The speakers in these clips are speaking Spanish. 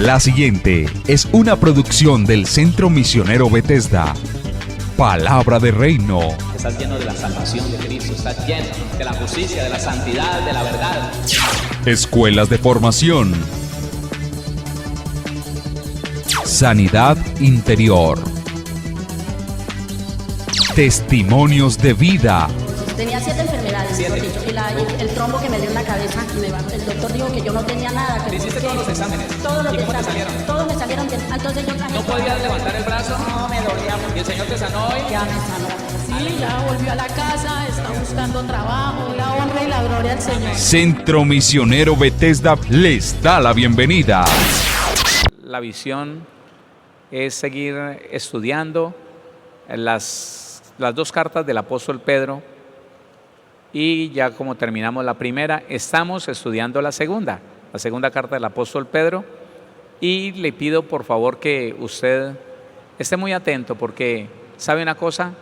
La siguiente es una producción del Centro Misionero Bethesda. Palabra de Reino. Estás lleno de la salvación de Cristo, estás lleno de la justicia, de la santidad, de la verdad. Escuelas de formación. Sanidad interior. Testimonios de vida. Tenía 7 enfermedades, mejor dicho, y el trombo que me dio en la cabeza, el doctor dijo que yo no tenía nada. Que ¿Hiciste todos los exámenes? Todos los ¿Y cómo te exámenes, salieron? todos me salieron bien. Entonces yo traje. ¿No podías levantar el brazo? No, me dolía mucho. ¿Y el Señor te sanó hoy? Ya me sanó. Sí, ya volvió a la casa, está buscando trabajo, la honra y la gloria al Señor. Centro Misionero Bethesda les da la bienvenida. La visión es seguir estudiando las 2 cartas del apóstol Pedro, y ya como terminamos la primera, estamos estudiando la segunda carta del apóstol Pedro, y le pido por favor que usted esté muy atento, porque ¿sabe una cosa?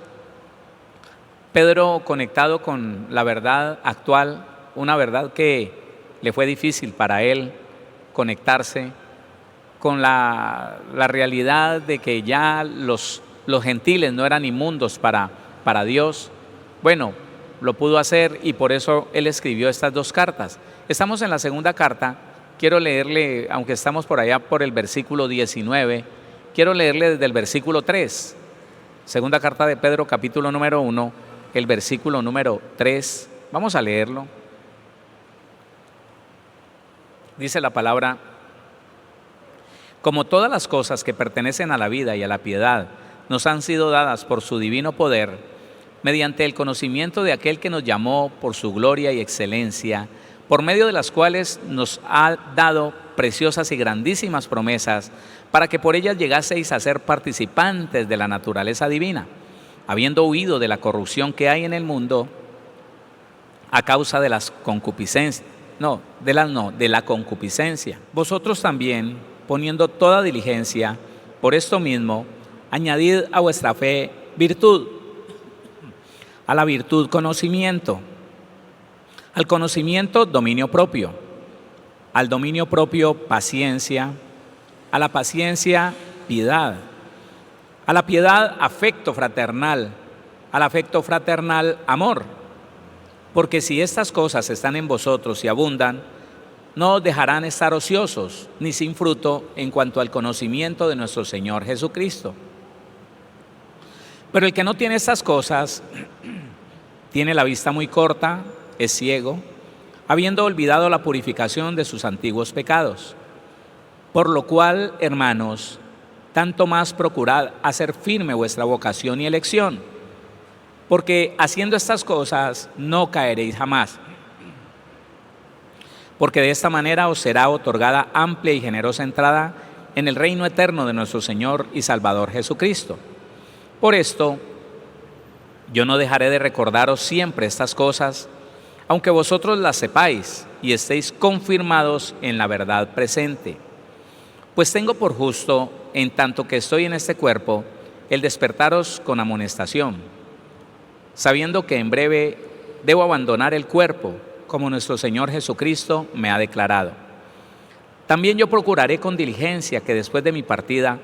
Pedro, conectado con la verdad actual, una verdad que le fue difícil para él conectarse con la realidad de que ya los gentiles no eran inmundos para Dios. Bueno, lo pudo hacer, y por eso él escribió estas 2 cartas. Estamos en la segunda carta. Quiero leerle, aunque estamos por allá por el versículo 19, quiero leerle desde el versículo 3. Segunda carta de Pedro, capítulo número 1, el versículo número 3. Vamos a leerlo. Dice la palabra: como todas las cosas que pertenecen a la vida y a la piedad nos han sido dadas por su divino poder, mediante el conocimiento de aquel que nos llamó por su gloria y excelencia, por medio de las cuales nos ha dado preciosas y grandísimas promesas, para que por ellas llegaseis a ser participantes de la naturaleza divina, habiendo huido de la corrupción que hay en el mundo a causa de las concupiscencias. De la concupiscencia. Vosotros también, poniendo toda diligencia, por esto mismo, añadid a vuestra fe virtud, a la virtud conocimiento, al conocimiento dominio propio, al dominio propio paciencia, a la paciencia piedad, a la piedad afecto fraternal, al afecto fraternal amor. Porque si estas cosas están en vosotros y abundan, no os dejarán estar ociosos ni sin fruto en cuanto al conocimiento de nuestro Señor Jesucristo. Pero el que no tiene estas cosas tiene la vista muy corta, es ciego, habiendo olvidado la purificación de sus antiguos pecados. Por lo cual, hermanos, tanto más procurad hacer firme vuestra vocación y elección, porque haciendo estas cosas no caeréis jamás. Porque de esta manera os será otorgada amplia y generosa entrada en el reino eterno de nuestro Señor y Salvador Jesucristo. Por esto, yo no dejaré de recordaros siempre estas cosas, aunque vosotros las sepáis y estéis confirmados en la verdad presente. Pues tengo por justo, en tanto que estoy en este cuerpo, el despertaros con amonestación, sabiendo que en breve debo abandonar el cuerpo, como nuestro Señor Jesucristo me ha declarado. También yo procuraré con diligencia que después de mi partida,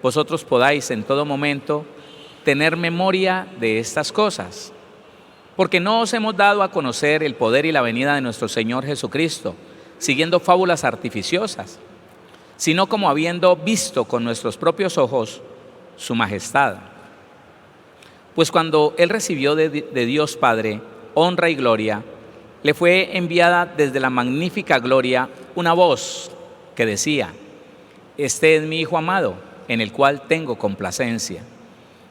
vosotros podáis en todo momento tener memoria de estas cosas, porque no os hemos dado a conocer el poder y la venida de nuestro Señor Jesucristo, siguiendo fábulas artificiosas, sino como habiendo visto con nuestros propios ojos su majestad. Pues cuando Él recibió de Dios Padre honra y gloria, le fue enviada desde la magnífica gloria una voz que decía: este es mi Hijo amado, en el cual tengo complacencia.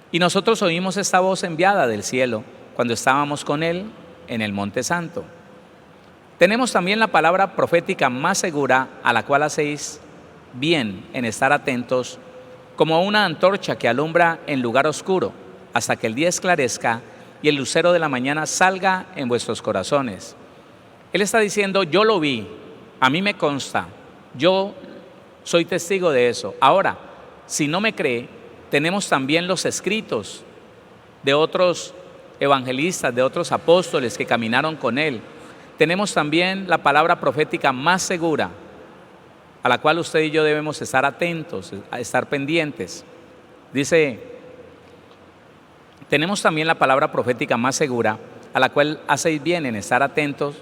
Y nosotros oímos esta voz enviada del cielo cuando estábamos con Él en el Monte Santo. Tenemos también la palabra profética más segura, a la cual hacéis bien en estar atentos, como una antorcha que alumbra en lugar oscuro, hasta que el día esclarezca y el lucero de la mañana salga en vuestros corazones. Él está diciendo: yo lo vi, a mí me consta, yo soy testigo de eso. Ahora, si no me cree, tenemos también los escritos de otros evangelistas, de otros apóstoles que caminaron con Él. Tenemos también la palabra profética más segura, a la cual usted y yo debemos estar atentos, a estar pendientes. Dice, tenemos también la palabra profética más segura, a la cual hacéis bien en estar atentos,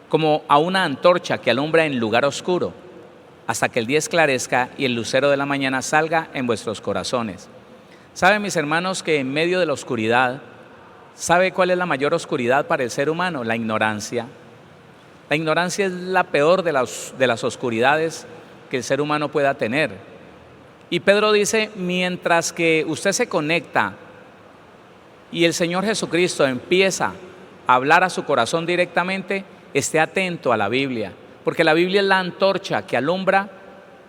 como a una antorcha que alumbra en lugar oscuro, hasta que el día esclarezca y el lucero de la mañana salga en vuestros corazones. ¿Saben, mis hermanos, que en medio de la oscuridad, ¿sabe cuál es la mayor oscuridad para el ser humano? La ignorancia. La ignorancia es la peor de las oscuridades que el ser humano pueda tener. Y Pedro dice, mientras que usted se conecta y el Señor Jesucristo empieza a hablar a su corazón directamente, esté atento a la Biblia, porque la Biblia es la antorcha que alumbra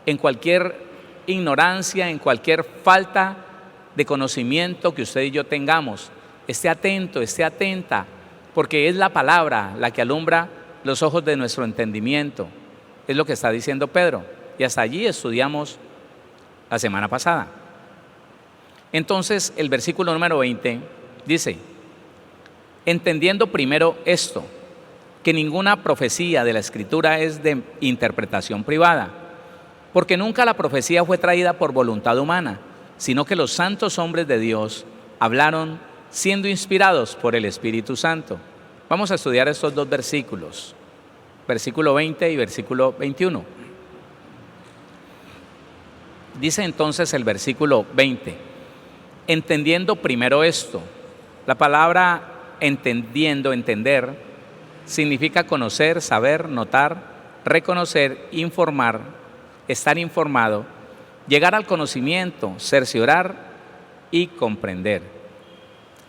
en cualquier ignorancia, en cualquier falta de conocimiento que usted y yo tengamos. Esté atento, esté atenta, porque es la palabra la que alumbra los ojos de nuestro entendimiento. Es lo que está diciendo Pedro, y hasta allí estudiamos la semana pasada. Entonces, el versículo número 20 dice, entendiendo primero esto, que ninguna profecía de la Escritura es de interpretación privada, porque nunca la profecía fue traída por voluntad humana, sino que los santos hombres de Dios hablaron siendo inspirados por el Espíritu Santo. Vamos a estudiar estos dos versículos, versículo 20 y versículo 21. Dice entonces el versículo 20, entendiendo primero esto. La palabra entendiendo, entender, significa conocer, saber, notar, reconocer, informar, estar informado, llegar al conocimiento, cerciorar y comprender.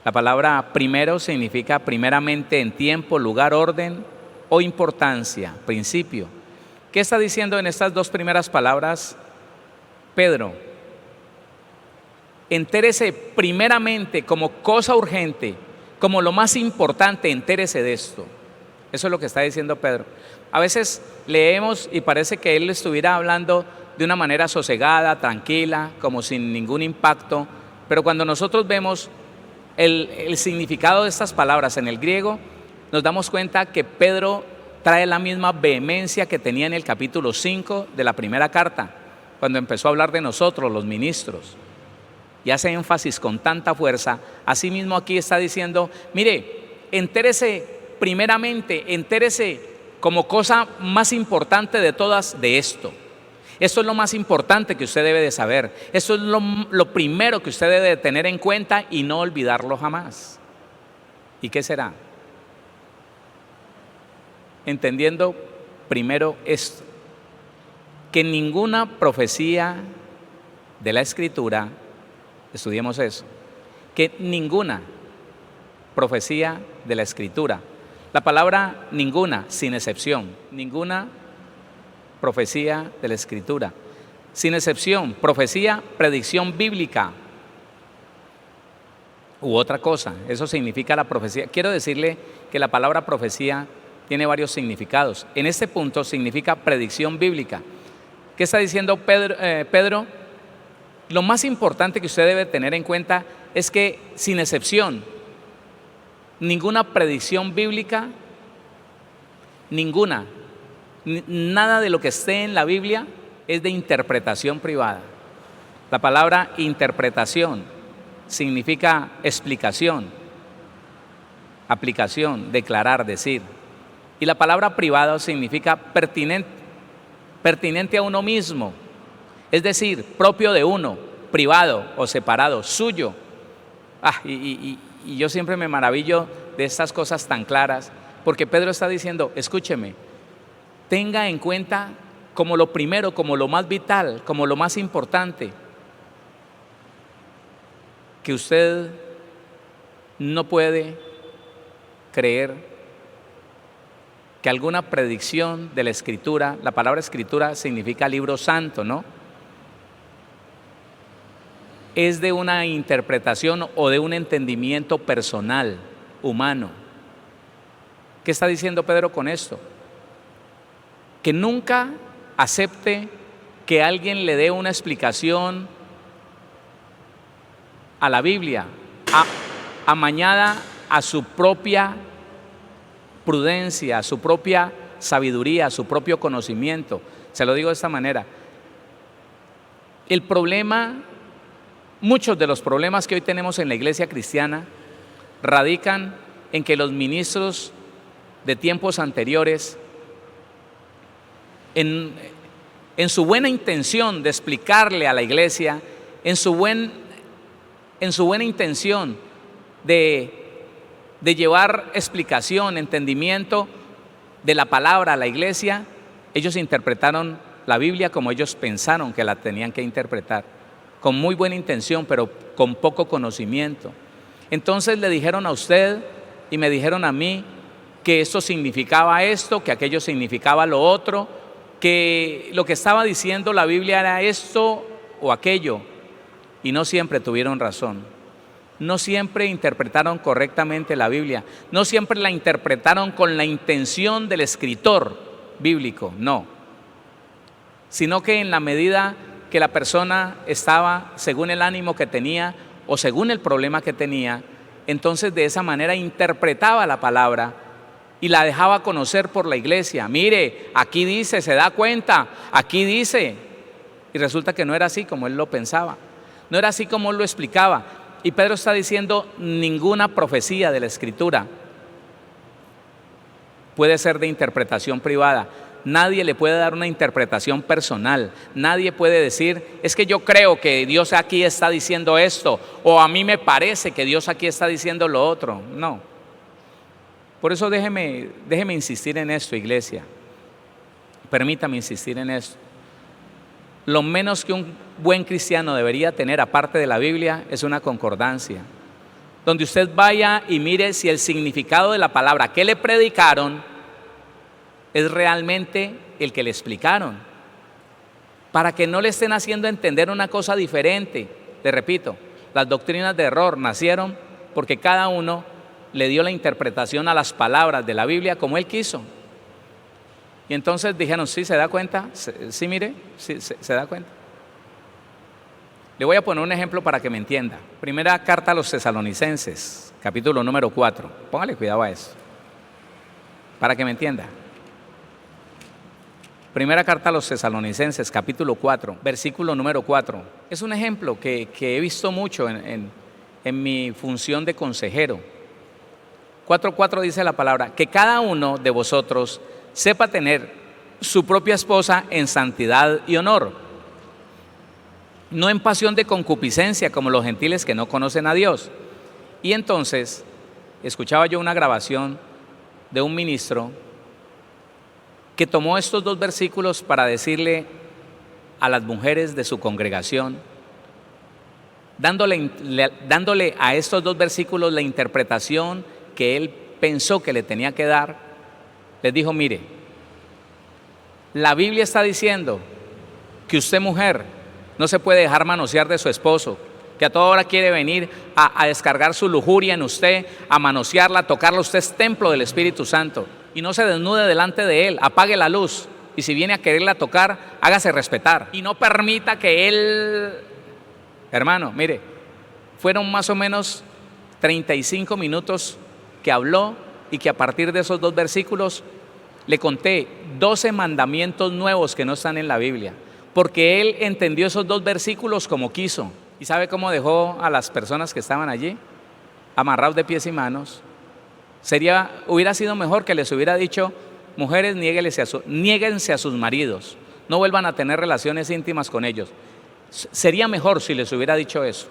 La palabra primero significa primeramente en tiempo, lugar, orden o importancia, principio. ¿Qué está diciendo en estas dos primeras palabras Pedro? Entérese primeramente como cosa urgente, como lo más importante, entérese de esto. Eso es lo que está diciendo Pedro. A veces leemos y parece que él estuviera hablando de una manera sosegada, tranquila, como sin ningún impacto, pero cuando nosotros vemos el significado de estas palabras en el griego, nos damos cuenta que Pedro trae la misma vehemencia que tenía en el capítulo 5 de la primera carta, cuando empezó a hablar de nosotros, los ministros, y hace énfasis con tanta fuerza. Asimismo aquí está diciendo, mire, entérese primeramente, entérese como cosa más importante de todas de esto. Esto es lo más importante que usted debe de saber. Esto es lo primero que usted debe de tener en cuenta y no olvidarlo jamás. ¿Y qué será? Entendiendo primero esto, que ninguna profecía de la Escritura, estudiemos eso, que ninguna profecía de la Escritura, la palabra ninguna, sin excepción, ninguna profecía de la Escritura, sin excepción, profecía, predicción bíblica u otra cosa, eso significa la profecía. Quiero decirle que la palabra profecía tiene varios significados. En este punto significa predicción bíblica. ¿Qué está diciendo Pedro? Lo más importante que usted debe tener en cuenta es que, sin excepción, ninguna predicción bíblica, ninguna, nada de lo que esté en la Biblia es de interpretación privada. La palabra interpretación significa explicación, aplicación, declarar, decir. Y la palabra privado significa pertinente a uno mismo, es decir, propio de uno, privado o separado, suyo. Y yo siempre me maravillo de estas cosas tan claras, porque Pedro está diciendo, escúcheme, tenga en cuenta como lo primero, como lo más vital, como lo más importante, que usted no puede creer que alguna predicción de la Escritura, la palabra Escritura significa libro santo, ¿no? Es de una interpretación o de un entendimiento personal, humano. ¿Qué está diciendo Pedro con esto? Que nunca acepte que alguien le dé una explicación a la Biblia, amañada a su propia prudencia, a su propia sabiduría, a su propio conocimiento. Se lo digo de esta manera. El problema, muchos de los problemas que hoy tenemos en la iglesia cristiana radican en que los ministros de tiempos anteriores, en su buena intención de explicarle a la iglesia, en su buena intención de llevar explicación, entendimiento de la palabra a la iglesia, ellos interpretaron la Biblia como ellos pensaron que la tenían que interpretar, con muy buena intención, pero con poco conocimiento. Entonces le dijeron a usted y me dijeron a mí que esto significaba esto, que aquello significaba lo otro, que lo que estaba diciendo la Biblia era esto o aquello, y no siempre tuvieron razón. No siempre interpretaron correctamente la Biblia, no siempre la interpretaron con la intención del escritor bíblico, no, sino que en la medida que la persona estaba según el ánimo que tenía o según el problema que tenía, entonces de esa manera interpretaba la palabra y la dejaba conocer por la iglesia. Mire, aquí dice, se da cuenta, aquí dice, y resulta que no era así como él lo pensaba, no era así como él lo explicaba. Y Pedro está diciendo, ninguna profecía de la Escritura puede ser de interpretación privada. Nadie le puede dar una interpretación personal. Nadie puede decir, es que yo creo que Dios aquí está diciendo esto, o a mí me parece que Dios aquí está diciendo lo otro. No. Por eso déjeme insistir en esto, iglesia. Permítame insistir en esto. Lo menos que un buen cristiano debería tener, aparte de la Biblia, es una concordancia, donde usted vaya y mire si el significado de la palabra que le predicaron es realmente el que le explicaron, para que no le estén haciendo entender una cosa diferente. Le repito, las doctrinas de error nacieron porque cada uno le dio la interpretación a las palabras de la Biblia como él quiso. Y entonces dijeron, sí, ¿se da cuenta? Sí, mire, sí, se da cuenta. Le voy a poner un ejemplo para que me entienda. Primera carta a los Tesalonicenses, capítulo número 4. Póngale cuidado a eso, para que me entienda. Primera carta a los Tesalonicenses, capítulo 4, versículo número 4. Es un ejemplo que he visto mucho en mi función de consejero. 4:4 dice la palabra, que cada uno de vosotros sepa tener su propia esposa en santidad y honor, no en pasión de concupiscencia como los gentiles que no conocen a Dios. Y entonces escuchaba yo una grabación de un ministro que tomó estos dos versículos para decirle a las mujeres de su congregación, dándole a estos dos versículos la interpretación que él pensó que le tenía que dar. Les dijo, mire, la Biblia está diciendo que usted, mujer, no se puede dejar manosear de su esposo, que a toda hora quiere venir a descargar su lujuria en usted, a manosearla, a tocarla. Usted es templo del Espíritu Santo y no se desnude delante de él, apague la luz, y si viene a quererla tocar, hágase respetar y no permita que él... Hermano, mire, fueron más o menos 35 minutos que habló, y que a partir de esos dos versículos le conté 12 mandamientos nuevos que no están en la Biblia, porque él entendió esos dos versículos como quiso. ¿Y sabe cómo dejó a las personas que estaban allí? Amarrados de pies y manos. Hubiera sido mejor que les hubiera dicho, mujeres, niéguense a sus maridos, no vuelvan a tener relaciones íntimas con ellos. Sería mejor si les hubiera dicho eso.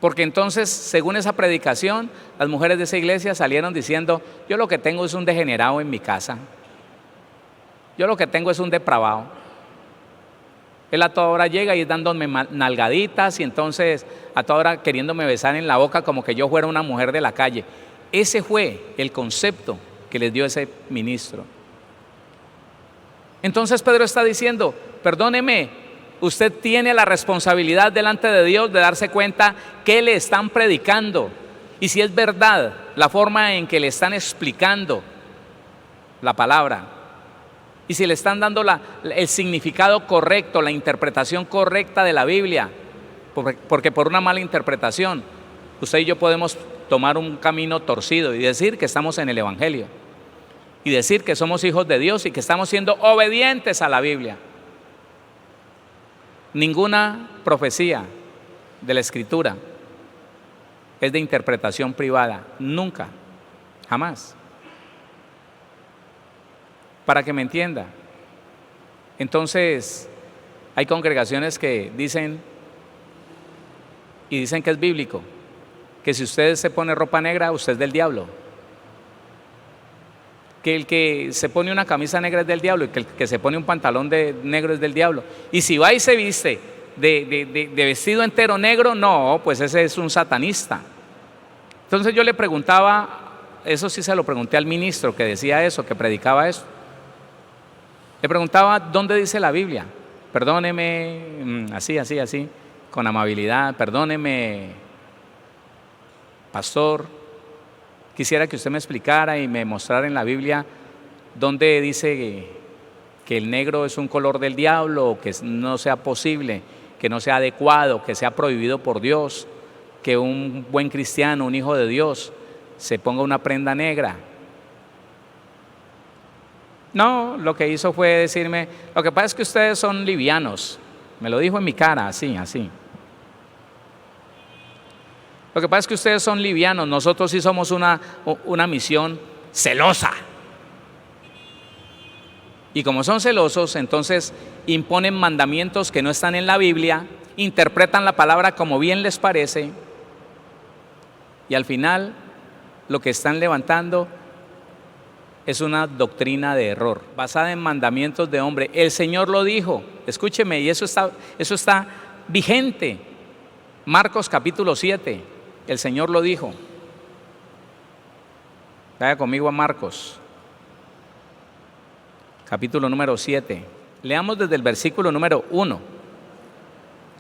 Porque entonces, según esa predicación, las mujeres de esa iglesia salieron diciendo, yo lo que tengo es un degenerado en mi casa, yo lo que tengo es un depravado. Él a toda hora llega y dándome nalgaditas, y entonces a toda hora queriéndome besar en la boca como que yo fuera una mujer de la calle. Ese fue el concepto que les dio ese ministro. Entonces Pedro está diciendo, perdóneme, usted tiene la responsabilidad delante de Dios de darse cuenta qué le están predicando y si es verdad la forma en que le están explicando la palabra, y si le están dando el significado correcto, la interpretación correcta de la Biblia, porque por una mala interpretación usted y yo podemos tomar un camino torcido y decir que estamos en el Evangelio y decir que somos hijos de Dios y que estamos siendo obedientes a la Biblia. Ninguna profecía de la Escritura es de interpretación privada, nunca, jamás. Para que me entienda. Entonces, hay congregaciones que dicen que es bíblico, que si usted se pone ropa negra, usted es del diablo. Que el que se pone una camisa negra es del diablo y que el que se pone un pantalón negro es del diablo. Y si va y se viste de vestido entero negro, no, pues ese es un satanista. Entonces yo le preguntaba, eso sí se lo pregunté al ministro que decía eso, que predicaba eso. Le preguntaba, ¿dónde dice la Biblia? Perdóneme, así, con amabilidad, perdóneme, pastor, quisiera que usted me explicara y me mostrara en la Biblia dónde dice que el negro es un color del diablo, o que no sea posible, que no sea adecuado, que sea prohibido por Dios, que un buen cristiano, un hijo de Dios, se ponga una prenda negra. No, lo que hizo fue decirme, lo que pasa es que ustedes son livianos. Me lo dijo en mi cara, así. Lo que pasa es que ustedes son livianos, nosotros sí somos una misión celosa. Y como son celosos, entonces imponen mandamientos que no están en la Biblia, interpretan la palabra como bien les parece, y al final lo que están levantando es una doctrina de error, basada en mandamientos de hombre. El Señor lo dijo, escúcheme, y eso está vigente. Marcos capítulo 7, el Señor lo dijo. Vaya conmigo a Marcos, capítulo número 7. Leamos desde el versículo número 1,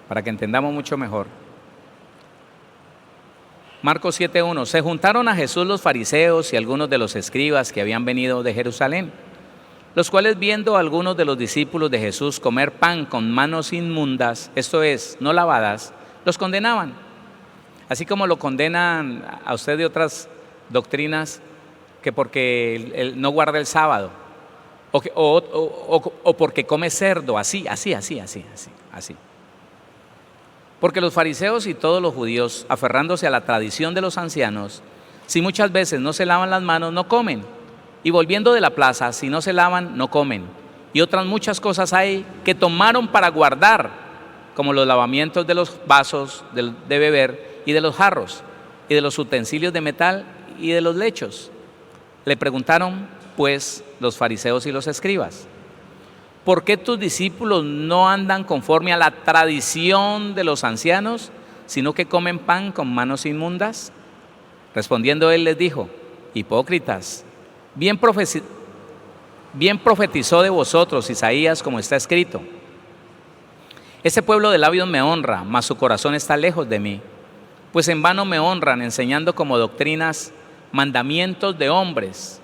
para que entendamos mucho mejor. Marcos 7:1. Se juntaron a Jesús los fariseos y algunos de los escribas que habían venido de Jerusalén, los cuales, viendo a algunos de los discípulos de Jesús comer pan con manos inmundas, esto es, no lavadas, los condenaban. Así como lo condenan a usted de otras doctrinas, que porque él no guarda el sábado, o porque come cerdo, así. Porque los fariseos y todos los judíos, aferrándose a la tradición de los ancianos, si muchas veces no se lavan las manos, no comen. Y volviendo de la plaza, si no se lavan, no comen. Y otras muchas cosas hay que tomaron para guardar, como los lavamientos de los vasos de beber y de los jarros, y de los utensilios de metal y de los lechos. Le preguntaron, pues, los fariseos y los escribas: ¿por qué tus discípulos no andan conforme a la tradición de los ancianos, sino que comen pan con manos inmundas? Respondiendo él les dijo: hipócritas, bien profetizó de vosotros Isaías, como está escrito: este pueblo de labios me honra, mas su corazón está lejos de mí. Pues en vano me honran, enseñando como doctrinas mandamientos de hombres.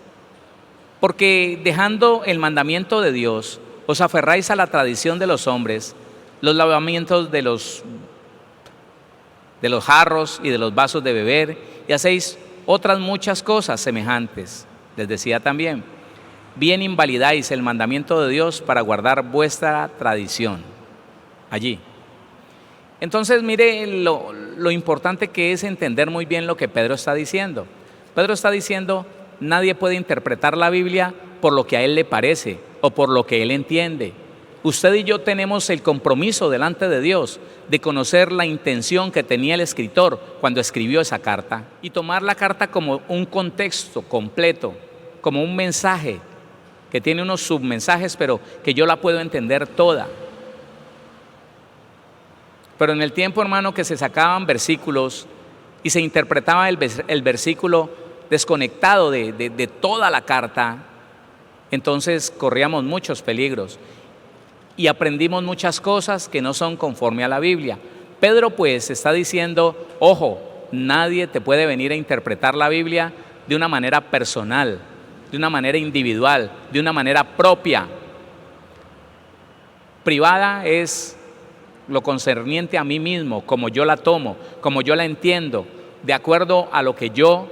Porque dejando el mandamiento de Dios, os aferráis a la tradición de los hombres, los lavamientos de los jarros y de los vasos de beber, y hacéis otras muchas cosas semejantes. Les decía también: bien invalidáis el mandamiento de Dios para guardar vuestra tradición. Allí. Entonces, mire lo importante que es entender muy bien lo que Pedro está diciendo. Pedro está diciendo: nadie puede interpretar la Biblia por lo que a él le parece o por lo que él entiende. Usted y yo tenemos el compromiso delante de Dios de conocer la intención que tenía el escritor cuando escribió esa carta y tomar la carta como un contexto completo, como un mensaje que tiene unos submensajes, pero que yo la puedo entender toda. Pero en el tiempo, hermano, que se sacaban versículos y se interpretaba el versículo desconectado de toda la carta, entonces corríamos muchos peligros y aprendimos muchas cosas que no son conforme a la Biblia. Pedro pues está diciendo: ojo, nadie te puede venir a interpretar la Biblia de una manera personal, de una manera individual, de una manera propia. Privada es lo concerniente a mí mismo, como yo la tomo, como yo la entiendo, de acuerdo a lo que yo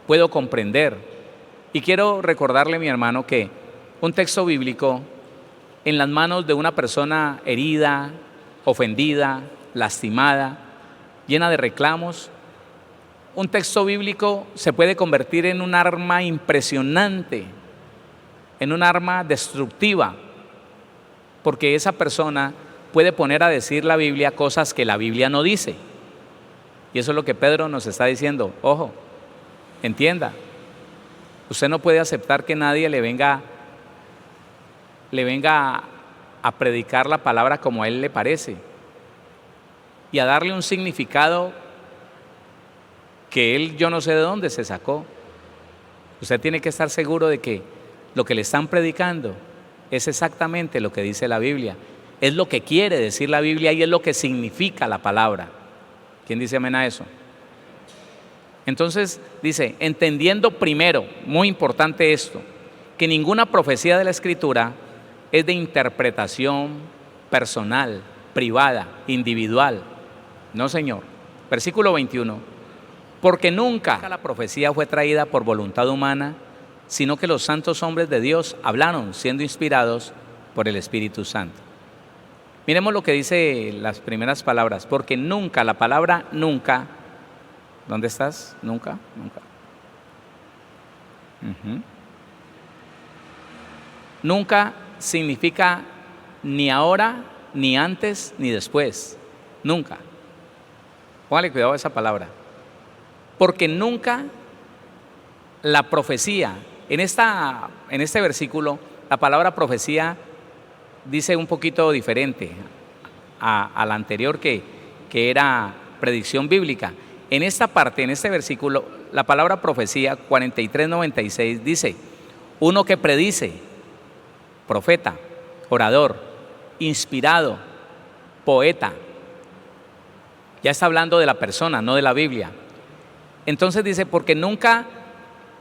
puedo comprender. Y quiero recordarle, mi hermano, que un texto bíblico en las manos de una persona herida, ofendida, lastimada, llena de reclamos, un texto bíblico se puede convertir en un arma impresionante, en un arma destructiva, porque esa persona puede poner a decir la Biblia cosas que la Biblia no dice. Y eso es lo que Pedro nos está diciendo. Ojo, entienda, usted no puede aceptar que nadie le venga a predicar la palabra como a él le parece y a darle un significado que él yo no sé de dónde se sacó. Usted tiene que estar seguro de que lo que le están predicando es exactamente lo que dice la Biblia, es lo que quiere decir la Biblia y es lo que significa la palabra. ¿Quién dice amén a eso? Entonces dice, entendiendo primero, muy importante esto, que ninguna profecía de la Escritura es de interpretación personal, privada, individual. No, señor. Versículo 21. Porque nunca la profecía fue traída por voluntad humana, sino que los santos hombres de Dios hablaron siendo inspirados por el Espíritu Santo. Miremos lo que dice las primeras palabras. Porque nunca, la palabra nunca, ¿dónde estás? Nunca, nunca. Nunca significa ni ahora, ni antes, ni después. Nunca. Póngale cuidado a esa palabra. Porque nunca la profecía, en este versículo, la palabra profecía dice un poquito diferente a la anterior que era predicción bíblica. En esta parte, en este versículo, la palabra profecía 43:96 dice, uno que predice, profeta, orador, inspirado, poeta. Ya está hablando de la persona, no de la Biblia. Entonces dice, porque nunca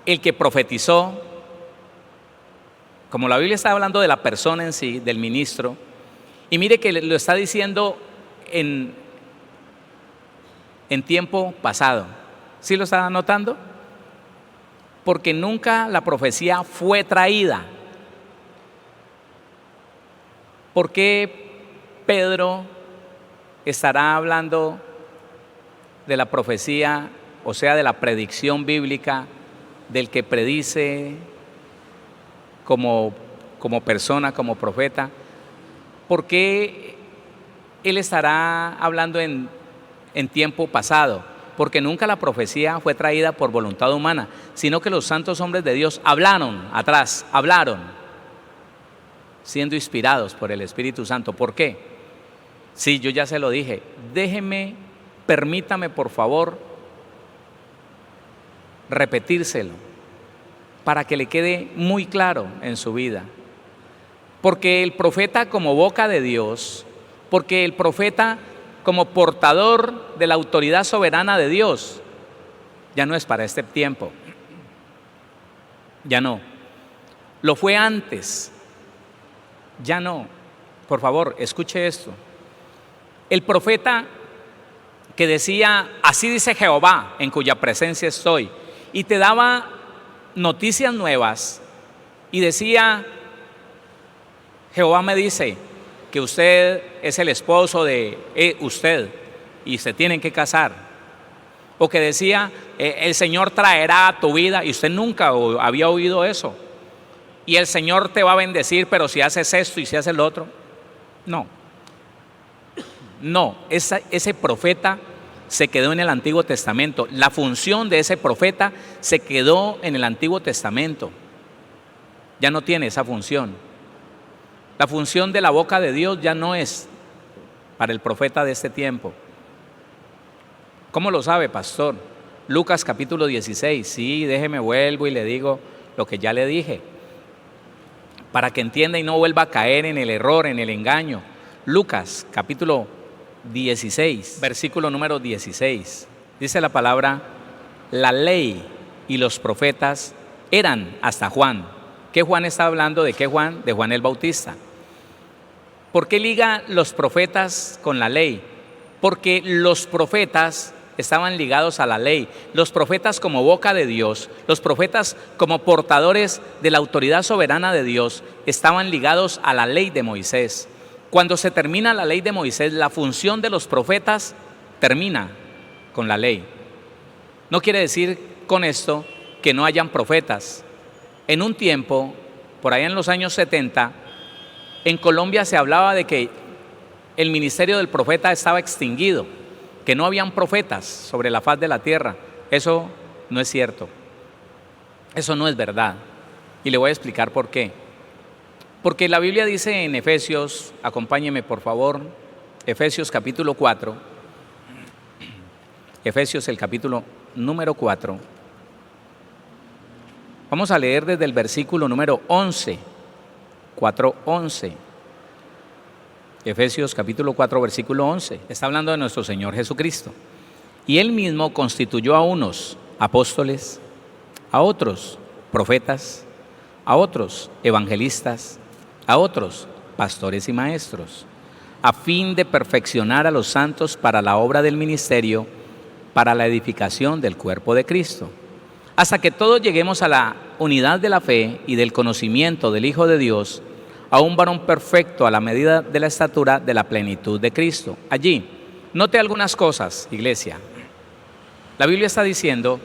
el que profetizó, como la Biblia está hablando de la persona en sí, del ministro, y mire que lo está diciendo en tiempo pasado. ¿Sí lo está notando? Porque nunca la profecía fue traída. ¿Por qué Pedro estará hablando de la profecía, o sea, de la predicción bíblica, del que predice como persona, como profeta? ¿Por qué él estará hablando en tiempo pasado? Porque nunca la profecía fue traída por voluntad humana, sino que los santos hombres de Dios hablaron, siendo inspirados por el Espíritu Santo. ¿Por qué? Sí, yo ya se lo dije. Permítame por favor repetírselo para que le quede muy claro en su vida. Porque el profeta como boca de Dios, porque el profeta como portador de la autoridad soberana de Dios, ya no es para este tiempo. Ya no. Lo fue antes. Ya no. Por favor, escuche esto. El profeta que decía, así dice Jehová, en cuya presencia estoy, y te daba noticias nuevas, y decía, Jehová me dice que usted es el esposo de usted, y se tienen que casar. O que decía, el Señor traerá a tu vida, y usted nunca había oído eso. Y el Señor te va a bendecir, pero si haces esto y si haces lo otro. No, ese profeta se quedó en el Antiguo Testamento. La función de ese profeta se quedó en el Antiguo Testamento. Ya no tiene esa función. La función de la boca de Dios ya no es para el profeta de este tiempo. ¿Cómo lo sabe, pastor? Lucas capítulo 16. Sí, déjeme vuelvo y le digo lo que ya le dije, para que entienda y no vuelva a caer en el error, en el engaño. Lucas capítulo 16, versículo número 16. Dice la palabra, la ley y los profetas eran hasta Juan. ¿Qué Juan está hablando? ¿De qué Juan? De Juan el Bautista. ¿Por qué liga los profetas con la ley? Porque los profetas estaban ligados a la ley, los profetas como boca de Dios, los profetas como portadores de la autoridad soberana de Dios, estaban ligados a la ley de Moisés. Cuando se termina la ley de Moisés, la función de los profetas termina con la ley. No quiere decir con esto que no hayan profetas. En un tiempo, por allá en los años 70, en Colombia se hablaba de que el ministerio del profeta estaba extinguido, que no habían profetas sobre la faz de la tierra. Eso no es cierto. Eso no es verdad. Y le voy a explicar por qué. Porque la Biblia dice en Efesios, acompáñeme por favor, Efesios capítulo 4, Efesios el capítulo número 4. Vamos a leer desde el versículo número 11, 4:11. Efesios capítulo 4, versículo 11. Está hablando de nuestro Señor Jesucristo. Y Él mismo constituyó a unos apóstoles, a otros profetas, a otros evangelistas, a otros pastores y maestros, a fin de perfeccionar a los santos para la obra del ministerio, para la edificación del cuerpo de Cristo, hasta que todos lleguemos a la unidad de la fe y del conocimiento del Hijo de Dios, a un varón perfecto a la medida de la estatura de la plenitud de Cristo. Allí, note algunas cosas, iglesia. La Biblia está diciendo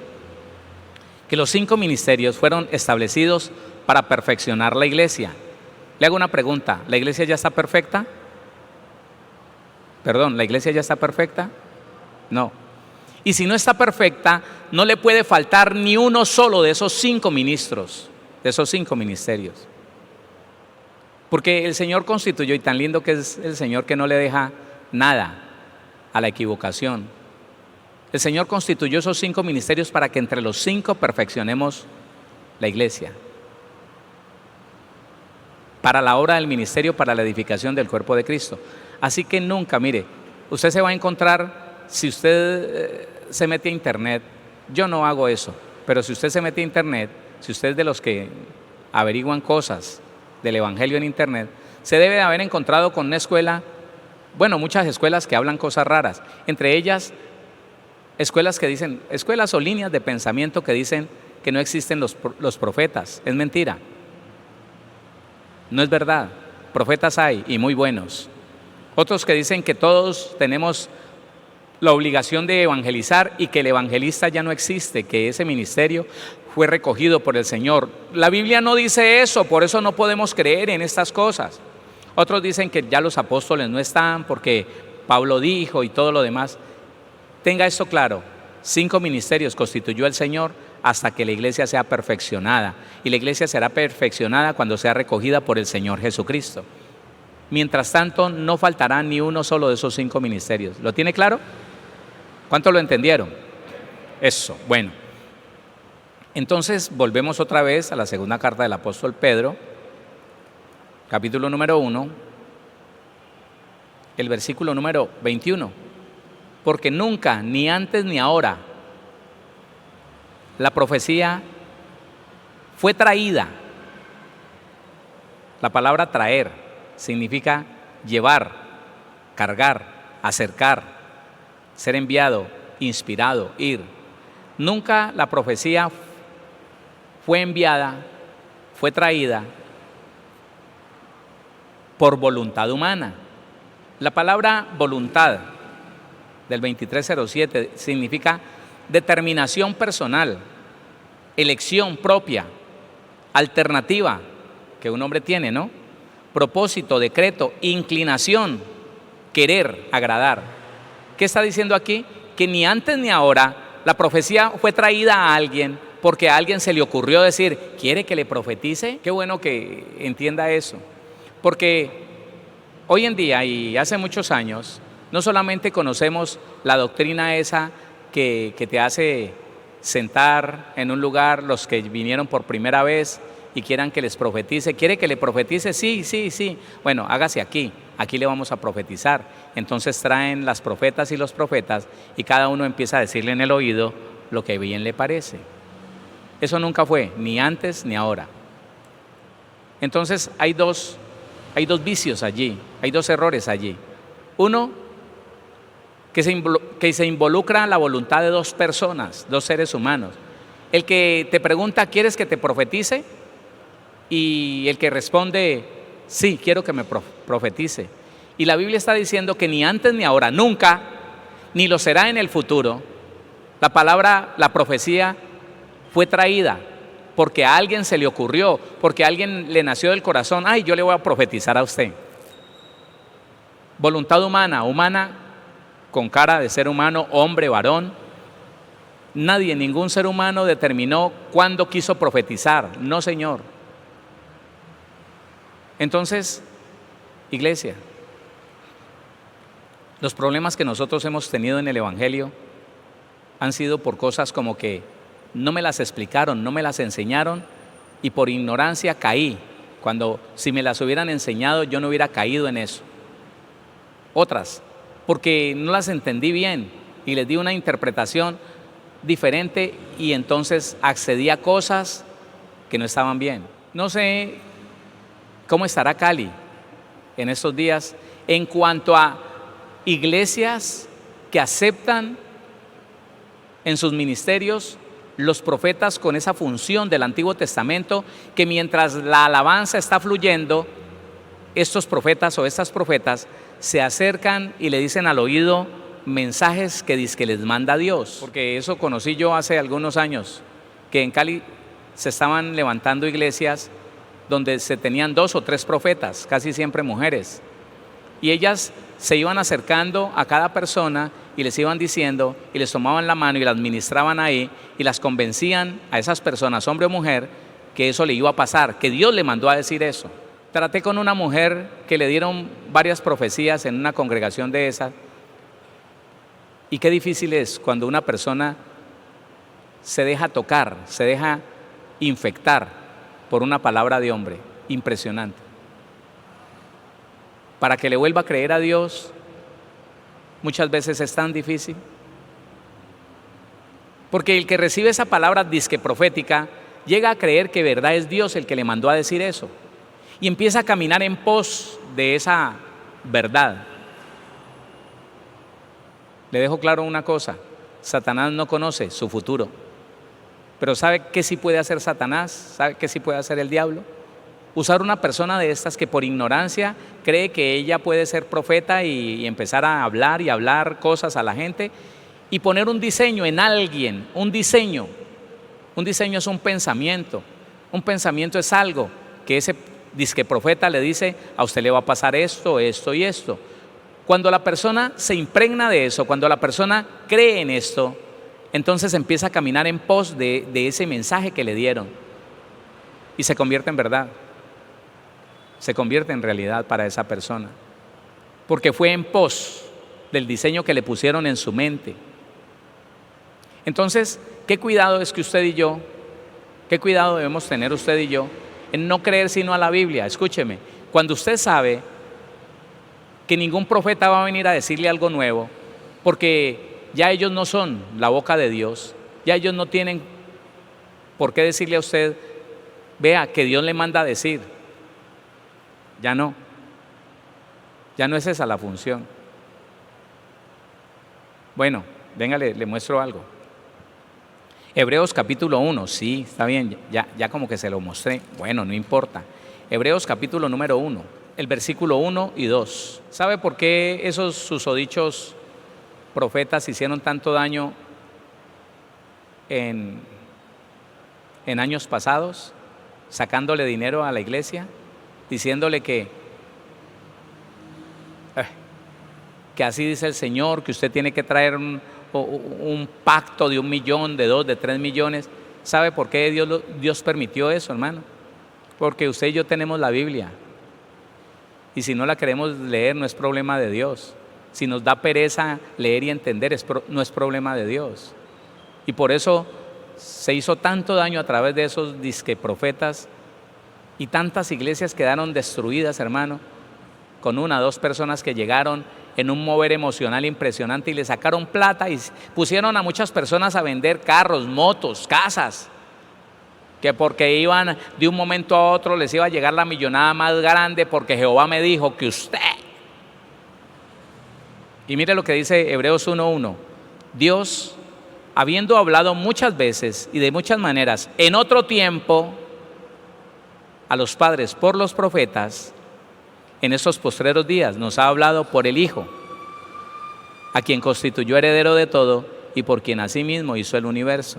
que los 5 ministerios fueron establecidos para perfeccionar la iglesia. Le hago una pregunta, ¿la iglesia ya está perfecta? Perdón, ¿la iglesia ya está perfecta? No. Y si no está perfecta, no le puede faltar ni uno solo de esos 5 ministros, de esos 5 ministerios. Porque el Señor constituyó, y tan lindo que es el Señor que no le deja nada a la equivocación. El Señor constituyó esos 5 ministerios para que entre los 5 perfeccionemos la iglesia. Para la obra del ministerio, para la edificación del cuerpo de Cristo. Así que nunca, mire, usted se va a encontrar, si usted se mete a internet, yo no hago eso, pero si usted se mete a internet, si usted es de los que averiguan cosas del evangelio en internet, se debe de haber encontrado con una escuela, bueno, muchas escuelas que hablan cosas raras, entre ellas escuelas que dicen, escuelas o líneas de pensamiento que dicen que no existen los profetas. Es mentira. No es verdad. Profetas hay y muy buenos. Otros que dicen que todos tenemos la obligación de evangelizar y que el evangelista ya no existe, que ese ministerio fue recogido por el Señor. La Biblia no dice eso, por eso no podemos creer en estas cosas. Otros dicen que ya los apóstoles no están porque Pablo dijo y todo lo demás. Tenga esto claro, 5 ministerios constituyó el Señor hasta que la iglesia sea perfeccionada. Y la iglesia será perfeccionada cuando sea recogida por el Señor Jesucristo. Mientras tanto, no faltará ni uno solo de esos 5 ministerios. ¿Lo tiene claro? ¿Cuántos lo entendieron? Eso, bueno. Entonces, volvemos otra vez a la segunda carta del apóstol Pedro, capítulo número 1, el versículo número 21. Porque nunca, ni antes ni ahora, la profecía fue traída. La palabra traer significa llevar, cargar, acercar, ser enviado, inspirado, ir. Nunca la profecía fue enviada, fue traída por voluntad humana. La palabra voluntad del 2307 significa determinación personal, elección propia, alternativa que un hombre tiene, ¿no? Propósito, decreto, inclinación, querer, agradar. ¿Qué está diciendo aquí? Que ni antes ni ahora la profecía fue traída a alguien porque a alguien se le ocurrió decir, ¿quiere que le profetice? Qué bueno que entienda eso. Porque hoy en día y hace muchos años, no solamente conocemos la doctrina esa que te hace sentar en un lugar los que vinieron por primera vez y quieran que les profetice. ¿Quiere que le profetice? Sí. Bueno, hágase aquí le vamos a profetizar. Entonces traen las profetas y los profetas y cada uno empieza a decirle en el oído lo que bien le parece. Eso nunca fue, ni antes ni ahora. Entonces hay dos vicios allí, hay 2 errores allí. Uno, que se involucra la voluntad de dos personas, dos seres humanos. El que te pregunta, ¿quieres que te profetice? Y el que responde, sí, quiero que me profetice. Y la Biblia está diciendo que ni antes ni ahora, nunca, ni lo será en el futuro, la palabra, la profecía fue traída porque a alguien se le ocurrió, porque a alguien le nació del corazón, ay, yo le voy a profetizar a usted. Voluntad humana, con cara de ser humano, hombre, varón. Nadie, ningún ser humano determinó cuándo quiso profetizar, no, Señor. Entonces, iglesia, los problemas que nosotros hemos tenido en el Evangelio han sido por cosas como que no me las explicaron, no me las enseñaron y por ignorancia caí, cuando si me las hubieran enseñado yo no hubiera caído en eso. Otras, porque no las entendí bien y les di una interpretación diferente y entonces accedí a cosas que no estaban bien. No sé cómo estará Cali en estos días en cuanto a iglesias que aceptan en sus ministerios los profetas con esa función del Antiguo Testamento, que mientras la alabanza está fluyendo, estos profetas o estas profetas se acercan y le dicen al oído mensajes que dizque les manda Dios. Porque eso conocí yo hace algunos años, que en Cali se estaban levantando iglesias donde se tenían 2 o 3 profetas, casi siempre mujeres, y ellas se iban acercando a cada persona y les iban diciendo y les tomaban la mano y las ministraban ahí y las convencían a esas personas, hombre o mujer, que eso le iba a pasar, que Dios le mandó a decir eso. Traté con una mujer que le dieron varias profecías en una congregación de esas, y qué difícil es cuando una persona se deja tocar, se deja infectar por una palabra de hombre. Impresionante. Para que le vuelva a creer a Dios, muchas veces es tan difícil. Porque el que recibe esa palabra disque profética llega a creer que verdad es Dios el que le mandó a decir eso. Y empieza a caminar en pos de esa verdad. Le dejo claro una cosa, Satanás no conoce su futuro. Pero ¿sabe qué sí puede hacer Satanás? ¿Sabe qué sí puede hacer el diablo? Usar una persona de estas que por ignorancia cree que ella puede ser profeta y empezar a hablar y hablar cosas a la gente y poner un diseño en alguien, un diseño es un pensamiento es algo que ese disque profeta le dice, a usted le va a pasar esto, esto y esto. Cuando la persona se impregna de eso, cuando la persona cree en esto, entonces empieza a caminar en pos de ese mensaje que le dieron y se convierte en verdad. Se convierte en realidad para esa persona, porque fue en pos del diseño que le pusieron en su mente. Entonces, qué cuidado es que usted y yo, qué cuidado debemos tener usted y yo en no creer sino a la Biblia. Escúcheme, cuando usted sabe que ningún profeta va a venir a decirle algo nuevo, porque ya ellos no son la boca de Dios, ya ellos no tienen por qué decirle a usted, vea, que Dios le manda a decir. Ya no es esa la función. Bueno, venga, le muestro algo. Hebreos capítulo 1, sí, está bien, ya como que se lo mostré, bueno, no importa. Hebreos capítulo número 1, el versículo 1 y 2. ¿Sabe por qué esos susodichos profetas hicieron tanto daño en años pasados, sacándole dinero a la iglesia? Diciéndole que así dice el Señor, que usted tiene que traer un pacto de 1 millón, de 2, de 3 millones. ¿Sabe por qué Dios permitió eso, hermano? Porque usted y yo tenemos la Biblia. Y si no la queremos leer, no es problema de Dios. Si nos da pereza leer y entender, no es problema de Dios. Y por eso se hizo tanto daño a través de esos disque profetas. Y tantas iglesias quedaron destruidas, hermano, con 1 o 2 personas que llegaron en un mover emocional impresionante y le sacaron plata y pusieron a muchas personas a vender carros, motos, casas, que porque iban de un momento a otro les iba a llegar la millonada más grande porque Jehová me dijo que usted. Y mire lo que dice Hebreos 1:1. Dios, habiendo hablado muchas veces y de muchas maneras en otro tiempo a los padres por los profetas, en estos postreros días nos ha hablado por el Hijo, a quien constituyó heredero de todo y por quien asimismo hizo el universo.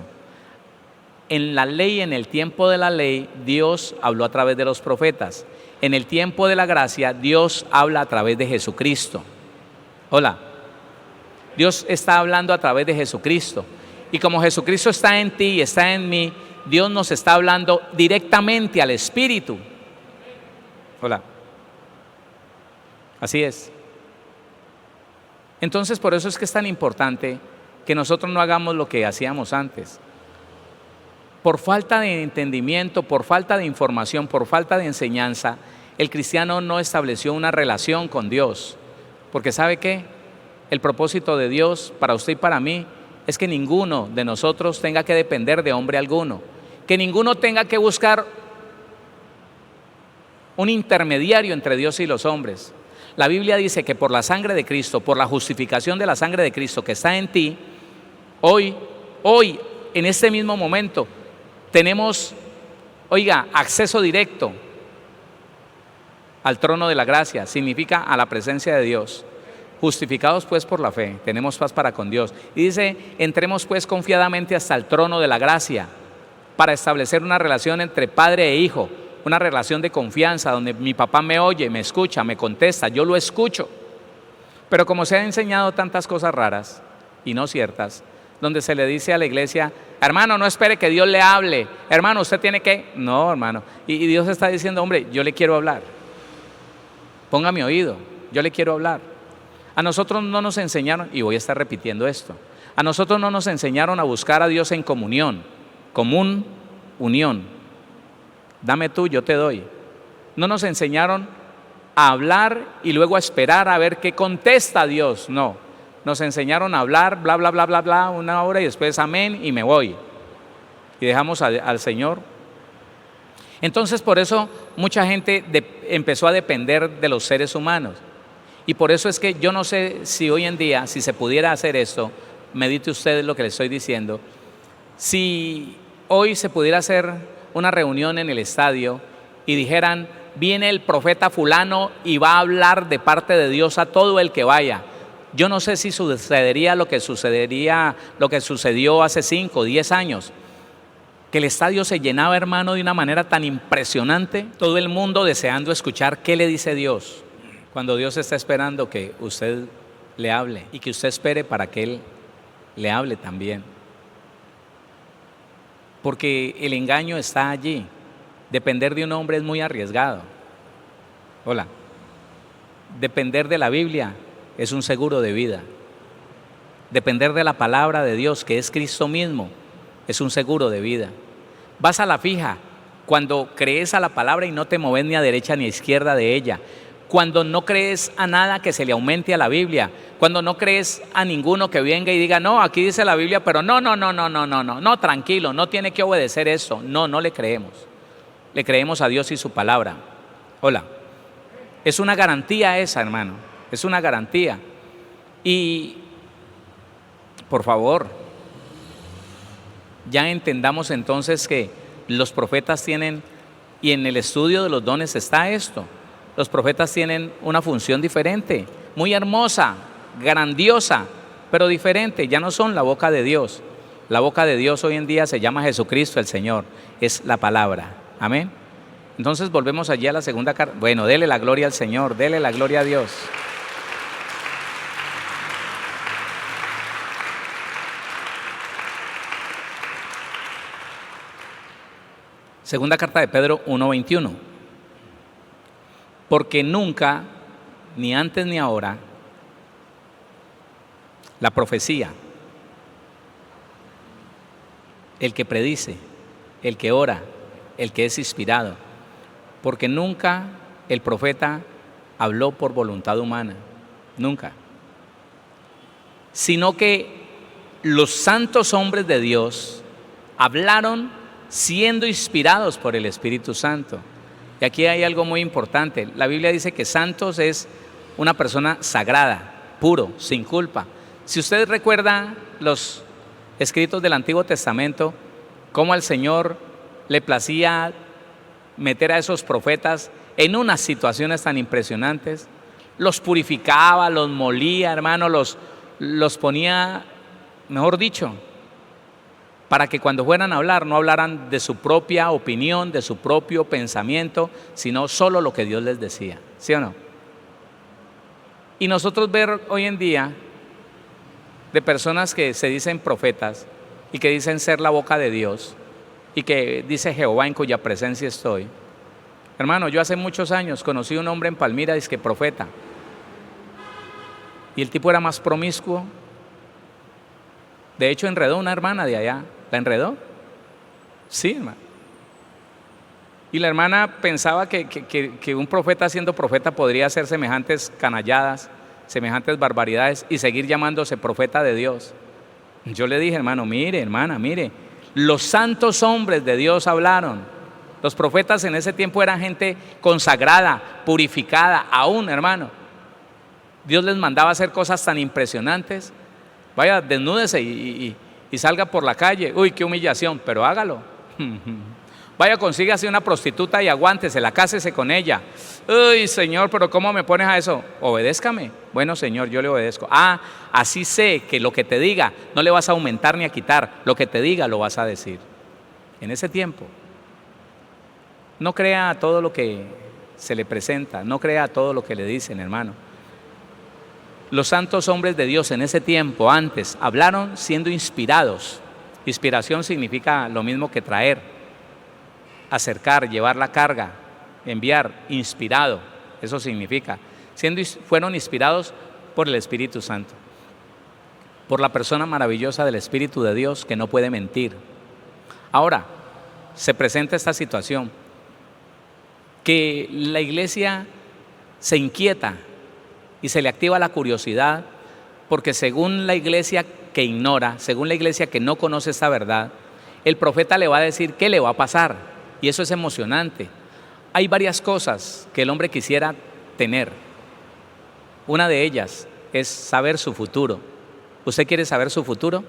En la ley, en el tiempo de la ley, Dios habló a través de los profetas. En el tiempo de la gracia, Dios habla a través de Jesucristo. Hola. Dios está hablando a través de Jesucristo. Y como Jesucristo está en ti y está en mí, Dios nos está hablando directamente al Espíritu. Hola. Así es. Entonces, por eso es que es tan importante que nosotros no hagamos lo que hacíamos antes. Por falta de entendimiento, por falta de información, por falta de enseñanza, el cristiano no estableció una relación con Dios. Porque ¿sabe qué? El propósito de Dios para usted y para mí es que ninguno de nosotros tenga que depender de hombre alguno. Que ninguno tenga que buscar un intermediario entre Dios y los hombres. La Biblia dice que por la sangre de Cristo, por la justificación de la sangre de Cristo que está en ti, hoy, en este mismo momento, tenemos, acceso directo al trono de la gracia. Significa a la presencia de Dios. Justificados pues por la fe, tenemos paz para con Dios. Y dice, entremos pues confiadamente hasta el trono de la gracia, para establecer una relación entre padre e hijo, una relación de confianza, donde mi papá me oye, me escucha, me contesta, yo lo escucho. Pero como se han enseñado tantas cosas raras y no ciertas, donde se le dice a la iglesia, hermano, no espere que Dios le hable, hermano, usted tiene que... No, hermano, y Dios está diciendo, hombre, yo le quiero hablar, ponga mi oído, yo le quiero hablar. A nosotros no nos enseñaron, y voy a estar repitiendo esto, a nosotros no nos enseñaron a buscar a Dios en comunión, unión, dame tú, yo te doy. No nos enseñaron a hablar y luego a esperar a ver qué contesta Dios, no. Nos enseñaron a hablar, bla, bla, bla, bla, bla, una hora y después amén y me voy. Y dejamos al Señor. Entonces por eso mucha gente empezó a depender de los seres humanos. Y por eso es que yo no sé si hoy en día, si se pudiera hacer esto, medite usted lo que le estoy diciendo, si hoy se pudiera hacer una reunión en el estadio y dijeran, viene el profeta fulano y va a hablar de parte de Dios a todo el que vaya. Yo no sé si sucedería lo que sucedió hace 5 o 10 años, que el estadio se llenaba, hermano, de una manera tan impresionante, todo el mundo deseando escuchar qué le dice Dios, cuando Dios está esperando que usted le hable y que usted espere para que Él le hable también. Porque el engaño está allí. Depender de un hombre es muy arriesgado. Hola. Depender de la Biblia es un seguro de vida. Depender de la palabra de Dios, que es Cristo mismo, es un seguro de vida. Vas a la fija cuando crees a la palabra y no te mueves ni a derecha ni a izquierda de ella. Cuando no crees a nada que se le aumente a la Biblia, cuando no crees a ninguno que venga y diga, no, aquí dice la Biblia, pero no, tranquilo, no tiene que obedecer eso. No le creemos. Le creemos a Dios y su palabra. Hola. Es una garantía esa, hermano, es una garantía. Y, por favor, ya entendamos entonces que los profetas tienen, y en el estudio de los dones está esto, los profetas tienen una función diferente, muy hermosa, grandiosa, pero diferente. Ya no son la boca de Dios. La boca de Dios hoy en día se llama Jesucristo el Señor, es la palabra. Amén. Entonces volvemos allí a la segunda carta. Bueno, dele la gloria al Señor, dele la gloria a Dios. Segunda carta de Pedro 1:21. Porque nunca, ni antes ni ahora, la profecía, el que predice, el que ora, el que es inspirado, porque nunca el profeta habló por voluntad humana, nunca, sino que los santos hombres de Dios hablaron siendo inspirados por el Espíritu Santo. Y aquí hay algo muy importante. La Biblia dice que santos es una persona sagrada, puro, sin culpa. Si usted recuerda los escritos del Antiguo Testamento, cómo al Señor le placía meter a esos profetas en unas situaciones tan impresionantes, los purificaba, los molía, hermano, los ponía, mejor dicho, para que cuando fueran a hablar no hablaran de su propia opinión, de su propio pensamiento, sino solo lo que Dios les decía, ¿sí o no? Y nosotros ver hoy en día de personas que se dicen profetas y que dicen ser la boca de Dios y que dice Jehová en cuya presencia estoy. Hermano, yo hace muchos años conocí a un hombre en Palmira, dice que profeta, y el tipo era más promiscuo. De hecho enredó a una hermana de allá. ¿La enredó? Sí, hermano. Y la hermana pensaba que un profeta siendo profeta podría hacer semejantes canalladas, semejantes barbaridades y seguir llamándose profeta de Dios. Yo le dije, hermano, mire, hermana, mire, los santos hombres de Dios hablaron. Los profetas en ese tiempo eran gente consagrada, purificada, aún, hermano. Dios les mandaba hacer cosas tan impresionantes. Vaya, desnúdese y salga por la calle. Uy, qué humillación, pero hágalo. Vaya, consígase una prostituta y aguántesela, cásese con ella. Uy, Señor, pero ¿cómo me pones a eso? Obedézcame. Bueno, Señor, yo le obedezco. Ah, así sé que lo que te diga no le vas a aumentar ni a quitar. Lo que te diga lo vas a decir. En ese tiempo. No crea todo lo que se le presenta, no crea todo lo que le dicen, hermano. Los santos hombres de Dios en ese tiempo, antes, hablaron siendo inspirados. Inspiración significa lo mismo que traer, acercar, llevar la carga, enviar, inspirado, eso significa. Fueron inspirados por el Espíritu Santo, por la persona maravillosa del Espíritu de Dios que no puede mentir. Ahora, se presenta esta situación, que la iglesia se inquieta y se le activa la curiosidad, porque según la iglesia que ignora, según la iglesia que no conoce esta verdad, el profeta le va a decir qué le va a pasar, y eso es emocionante. Hay varias cosas que el hombre quisiera tener. Una de ellas es saber su futuro. ¿Usted quiere saber su futuro?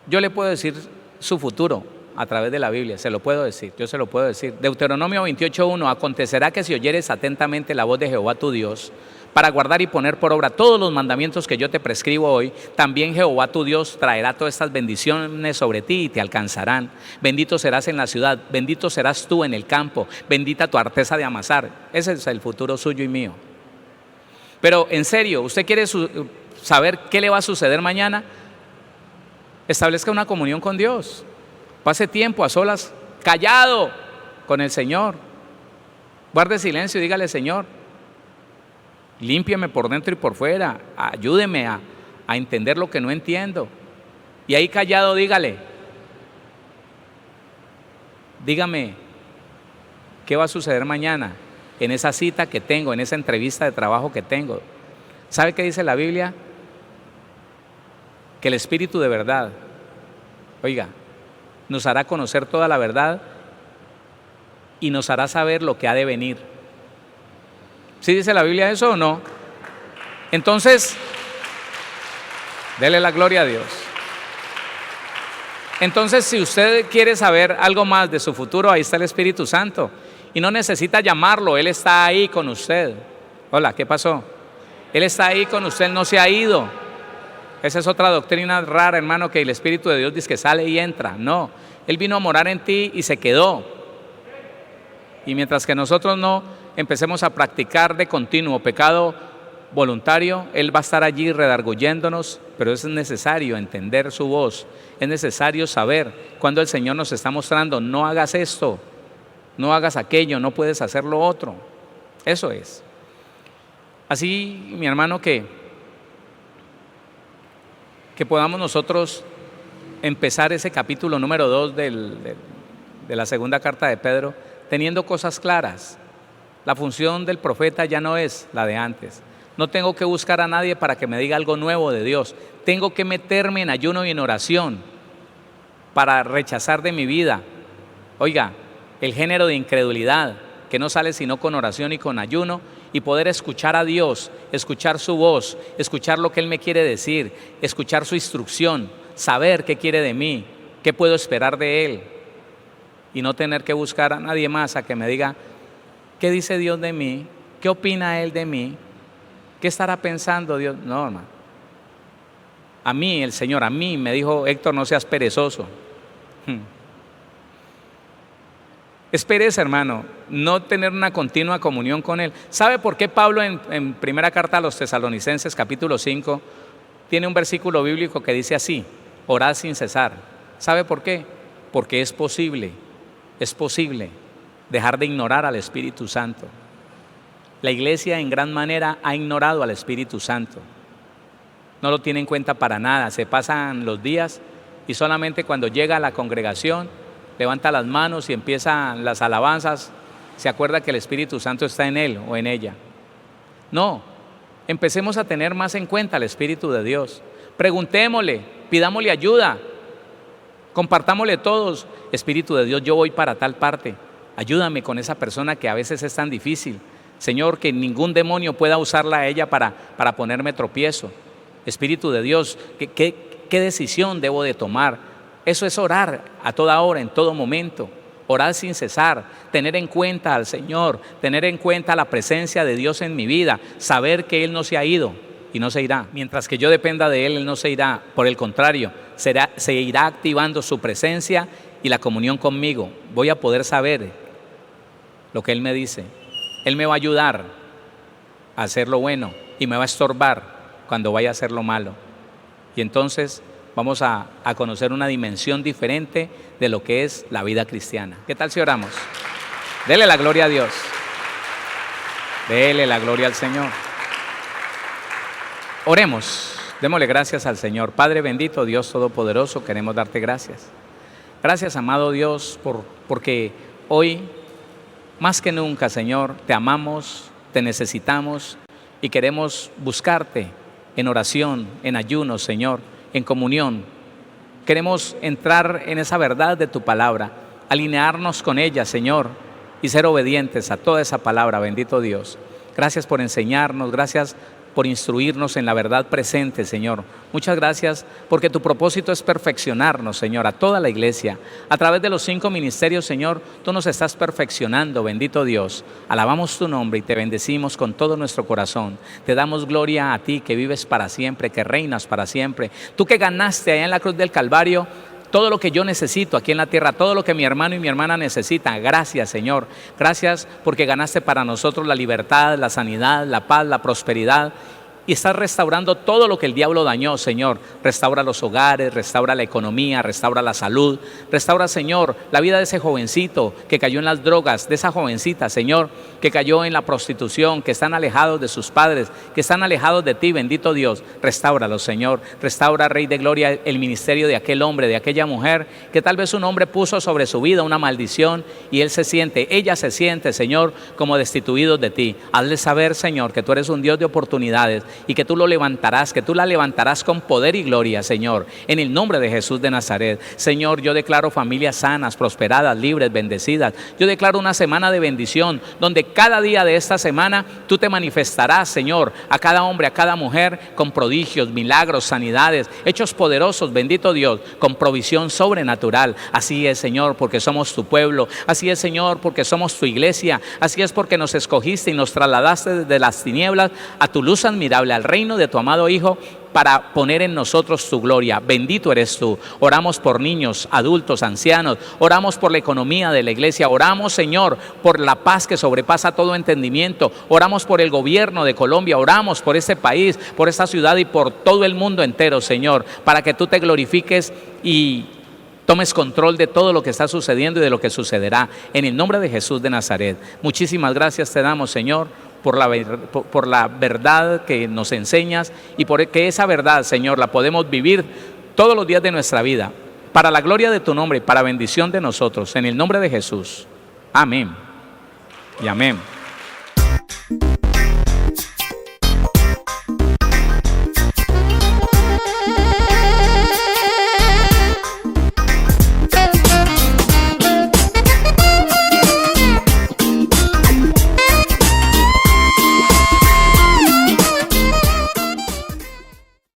Yo le puedo decir su futuro a través de la Biblia, se lo puedo decir, yo se lo puedo decir. Deuteronomio 28:1, acontecerá que si oyeres atentamente la voz de Jehová tu Dios, para guardar y poner por obra todos los mandamientos que yo te prescribo hoy, también Jehová tu Dios traerá todas estas bendiciones sobre ti y te alcanzarán. Bendito serás en la ciudad, bendito serás tú en el campo, bendita tu arteza de amasar. Ese es el futuro suyo y mío. Pero en serio, ¿usted quiere saber qué le va a suceder mañana? Establezca una comunión con Dios. Pase tiempo a solas, callado con el Señor. Guarde silencio y dígale, Señor, límpiame por dentro y por fuera, ayúdeme a entender lo que no entiendo. Y ahí callado dígale, dígame, ¿qué va a suceder mañana en esa cita que tengo, en esa entrevista de trabajo que tengo? ¿Sabe qué dice la Biblia? Que el Espíritu de verdad, oiga, nos hará conocer toda la verdad y nos hará saber lo que ha de venir. ¿Sí dice la Biblia eso o no? Entonces, dele la gloria a Dios. Entonces, si usted quiere saber algo más de su futuro, ahí está el Espíritu Santo. Y no necesita llamarlo, Él está ahí con usted. Hola, ¿qué pasó? Él está ahí con usted, Él no se ha ido. Esa es otra doctrina rara, hermano, que el Espíritu de Dios dice que sale y entra. No, Él vino a morar en ti y se quedó. Y mientras que nosotros no empecemos a practicar de continuo pecado voluntario, Él va a estar allí redarguyéndonos, pero es necesario entender su voz, es necesario saber cuando el Señor nos está mostrando, no hagas esto, no hagas aquello, no puedes hacer lo otro. Eso es. Así, mi hermano, que podamos nosotros empezar ese capítulo número 2 de la segunda carta de Pedro, teniendo cosas claras. La función del profeta ya no es la de antes. No tengo que buscar a nadie para que me diga algo nuevo de Dios. Tengo que meterme en ayuno y en oración para rechazar de mi vida, oiga, el género de incredulidad, que no sale sino con oración y con ayuno, y poder escuchar a Dios, escuchar su voz, escuchar lo que Él me quiere decir, escuchar su instrucción, saber qué quiere de mí, qué puedo esperar de Él, y no tener que buscar a nadie más a que me diga qué dice Dios de mí, qué opina Él de mí, qué estará pensando Dios. No, hermano. A mí, el Señor, a mí me dijo: Héctor, no seas perezoso. Es pereza, hermano, no tener una continua comunión con Él. ¿Sabe por qué Pablo en primera carta a los Tesalonicenses, capítulo 5, tiene un versículo bíblico que dice así: orad sin cesar? ¿Sabe por qué? Porque es posible dejar de ignorar al Espíritu Santo. La iglesia en gran manera ha ignorado al Espíritu Santo. No lo tiene en cuenta para nada. Se pasan los días y solamente cuando llega a la congregación, levanta las manos y empiezan las alabanzas, se acuerda que el Espíritu Santo está en él o en ella. No, empecemos a tener más en cuenta al Espíritu de Dios. Preguntémosle, pidámosle ayuda, compartámosle todos: Espíritu de Dios, yo voy para tal parte, ayúdame con esa persona que a veces es tan difícil. Señor, que ningún demonio pueda usarla a ella para ponerme tropiezo. Espíritu de Dios, ¿qué decisión debo de tomar? Eso es orar a toda hora, en todo momento. Orar sin cesar, tener en cuenta al Señor, tener en cuenta la presencia de Dios en mi vida, saber que Él no se ha ido y no se irá. Mientras que yo dependa de Él, Él no se irá. Por el contrario, se irá activando su presencia y la comunión conmigo. Voy a poder saber lo que Él me dice. Él me va a ayudar a hacer lo bueno y me va a estorbar cuando vaya a hacer lo malo. Y entonces vamos a conocer una dimensión diferente de lo que es la vida cristiana. ¿Qué tal si oramos? Dele la gloria a Dios. Dele la gloria al Señor. Oremos. Démosle gracias al Señor. Padre bendito, Dios todopoderoso, queremos darte gracias. Gracias, amado Dios, porque hoy, más que nunca, Señor, te amamos, te necesitamos y queremos buscarte en oración, en ayuno, Señor, en comunión. Queremos entrar en esa verdad de tu palabra, alinearnos con ella, Señor, y ser obedientes a toda esa palabra, bendito Dios. Gracias por enseñarnos, gracias por instruirnos en la verdad presente, Señor. Muchas gracias porque tu propósito es perfeccionarnos, Señor, a toda la iglesia. A través de los 5 ministerios, Señor, tú nos estás perfeccionando, bendito Dios. Alabamos tu nombre y te bendecimos con todo nuestro corazón. Te damos gloria a ti que vives para siempre, que reinas para siempre. Tú que ganaste allá en la cruz del Calvario todo lo que yo necesito aquí en la tierra, todo lo que mi hermano y mi hermana necesitan. Gracias, Señor. Gracias porque ganaste para nosotros la libertad, la sanidad, la paz, la prosperidad. Y estás restaurando todo lo que el diablo dañó, Señor. Restaura los hogares, restaura la economía, restaura la salud. Restaura, Señor, la vida de ese jovencito que cayó en las drogas, de esa jovencita, Señor, que cayó en la prostitución, que están alejados de sus padres, que están alejados de ti, bendito Dios. Restáuralos, Señor. Restaura, Rey de Gloria, el ministerio de aquel hombre, de aquella mujer, que tal vez un hombre puso sobre su vida una maldición y ella se siente, Señor, como destituidos de ti. Hazle saber, Señor, que tú eres un Dios de oportunidades y que tú lo levantarás, que tú la levantarás con poder y gloria, Señor, en el nombre de Jesús de Nazaret. Señor, yo declaro familias sanas, prosperadas, libres, bendecidas. Yo declaro una semana de bendición, donde cada día de esta semana tú te manifestarás, Señor, a cada hombre, a cada mujer, con prodigios, milagros, sanidades, hechos poderosos, bendito Dios, con provisión sobrenatural. Así es, Señor, porque somos tu pueblo. Así es, Señor, porque somos tu iglesia. Así es, porque nos escogiste y nos trasladaste desde las tinieblas a tu luz admirable, al reino de tu amado Hijo, para poner en nosotros tu gloria. Bendito eres tú. Oramos por niños, adultos, ancianos. Oramos por la economía de la iglesia. Oramos, Señor, por la paz que sobrepasa todo entendimiento. Oramos por el gobierno de Colombia. Oramos por este país, por esta ciudad y por todo el mundo entero, Señor, para que tú te glorifiques y tomes control de todo lo que está sucediendo y de lo que sucederá. En el nombre de Jesús de Nazaret. Muchísimas gracias te damos, Señor, por la verdad que nos enseñas y por que esa verdad, Señor, la podemos vivir todos los días de nuestra vida, para la gloria de tu nombre y para bendición de nosotros. En el nombre de Jesús. Amén y amén.